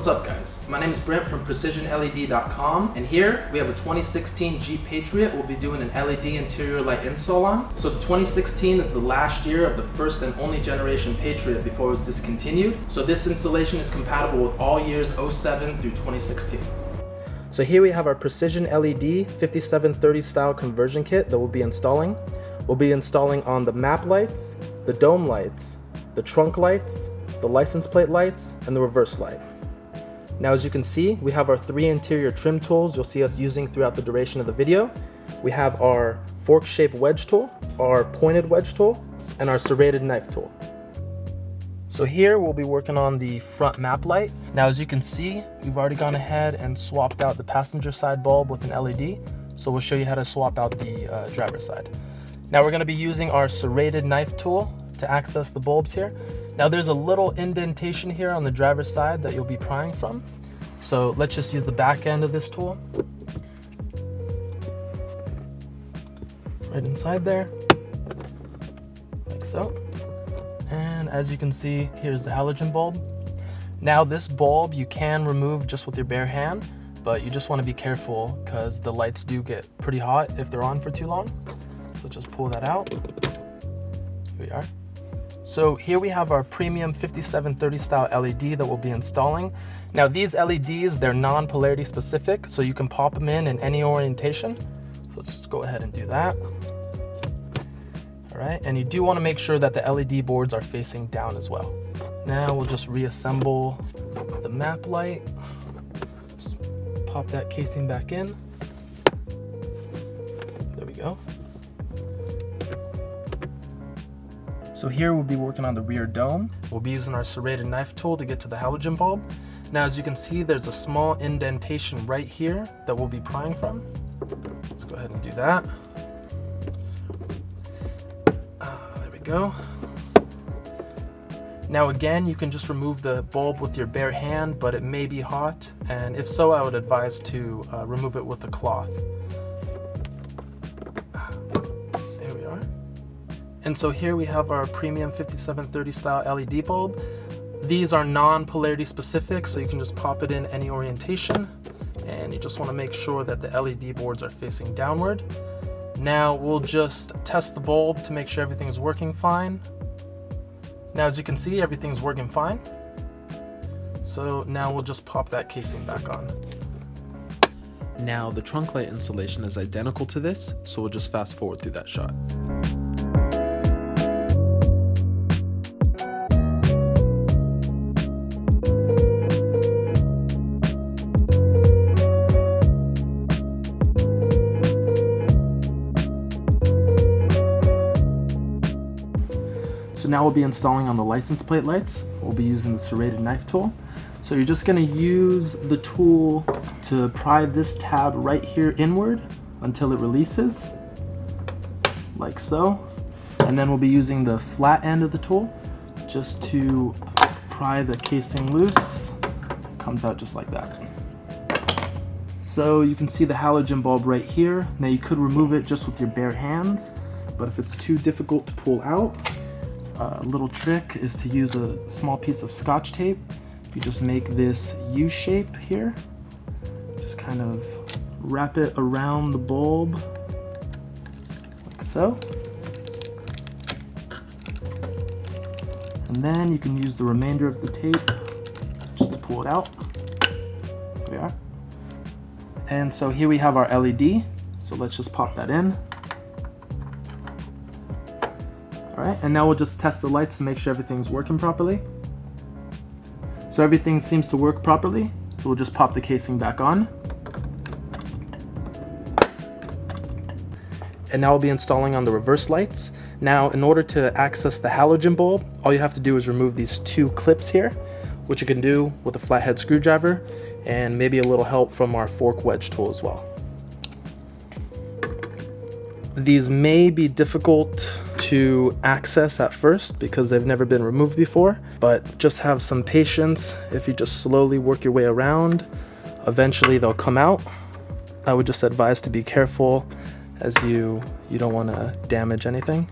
What's up guys? My name is Brent from PrecisionLED.com, and here we have a 2016 Jeep Patriot we'll be doing an LED interior light install on. So the 2016 is the last year of the first and only generation Patriot before it was discontinued. So this installation is compatible with all years 07 through 2016. So here we have our PrecisionLED 5730 style conversion kit that we'll be installing. We'll be installing on the map lights, the dome lights, the trunk lights, the license plate lights, and the reverse light. Now as you can see, we have our 3 interior trim tools you'll see us using throughout the duration of the video. We have our fork-shaped wedge tool, our pointed wedge tool, and our serrated knife tool. So here we'll be working on the front map light. Now as you can see, we've already gone ahead and swapped out the passenger side bulb with an LED. So we'll show you how to swap out the driver's side. Now we're going to be using our serrated knife tool to access the bulbs here. Now there's a little indentation here on the driver's side that you'll be prying from. So let's just use the back end of this tool. Right inside there, like so. And as you can see, here's the halogen bulb. Now this bulb you can remove just with your bare hand, but you just want to be careful because the lights do get pretty hot if they're on for too long. So just pull that out. Here we are. So here we have our premium 5730 style LED that we'll be installing. Now these LEDs, they're non-polarity specific, so you can pop them in any orientation. So let's just go ahead and do that. All right, and you do want to make sure that the LED boards are facing down as well. Now we'll just reassemble the map light. Just pop that casing back in. There we go. So here we'll be working on the rear dome. We'll be using our serrated knife tool to get to the halogen bulb. Now as you can see, there's a small indentation right here that we'll be prying from. Let's go ahead and do that. There we go. Now again, you can just remove the bulb with your bare hand, but it may be hot, and if so, I would advise to remove it with a cloth. And so here we have our premium 5730 style LED bulb. These are non-polarity specific, so you can just pop it in any orientation. And you just want to make sure that the LED boards are facing downward. Now we'll just test the bulb to make sure everything is working fine. Now as you can see, everything's working fine. So now we'll just pop that casing back on. Now the trunk light installation is identical to this, so we'll just fast forward through that shot. So now we'll be installing on the license plate lights. We'll be using the serrated knife tool. So you're just going to use the tool to pry this tab right here inward until it releases, like so. And then we'll be using the flat end of the tool just to pry the casing loose. It comes out just like that. So you can see the halogen bulb right here. Now you could remove it just with your bare hands, but if it's too difficult to pull out, a little trick is to use a small piece of Scotch tape. You just make this U shape here. Just kind of wrap it around the bulb, like so. And then you can use the remainder of the tape just to pull it out. There we are. And so here we have our LED. So let's just pop that in. Alright, and now we'll just test the lights to make sure everything's working properly. So everything seems to work properly, so we'll just pop the casing back on. And now we'll be installing on the reverse lights. Now in order to access the halogen bulb, all you have to do is remove these 2 clips here, which you can do with a flathead screwdriver and maybe a little help from our fork wedge tool as well. These may be difficult to access at first because they've never been removed before, but just have some patience. If you just slowly work your way around, eventually they'll come out. I would just advise to be careful as you don't want to damage anything.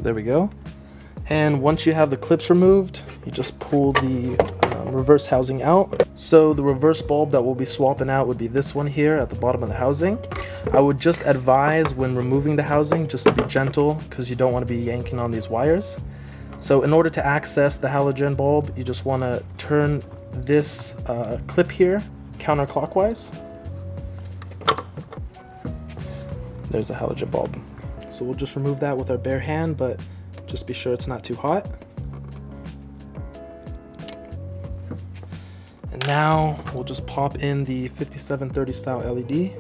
There we go. And once you have the clips removed, you just pull the reverse housing out. So the reverse bulb that we'll be swapping out would be this one here at the bottom of the housing. I would just advise when removing the housing just to be gentle, because you don't want to be yanking on these wires. So in order to access the halogen bulb, you just want to turn this clip here counterclockwise. There's the halogen bulb. So we'll just remove that with our bare hand, but just be sure it's not too hot. And now we'll just pop in the 5730 style LED.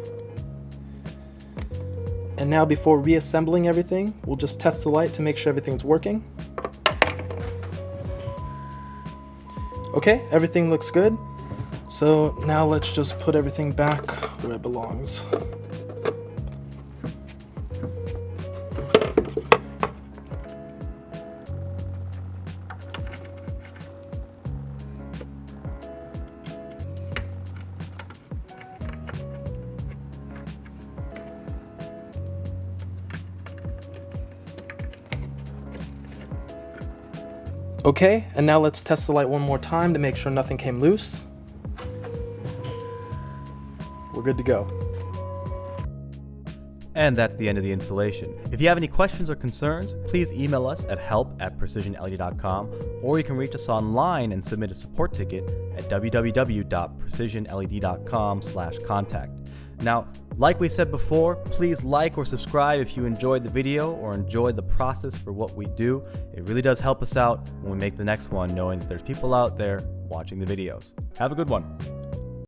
And now before reassembling everything, we'll just test the light to make sure everything's working. Okay, everything looks good. So now let's just put everything back where it belongs. Okay, and now let's test the light one more time to make sure nothing came loose. We're good to go. And that's the end of the installation. If you have any questions or concerns, please email us at help@precisionled.com, or you can reach us online and submit a support ticket at www.precisionled.com/contact. Now, like we said before, please like or subscribe if you enjoyed the video or enjoyed the process for what we do. It really does help us out when we make the next one, knowing that there's people out there watching the videos. Have a good one.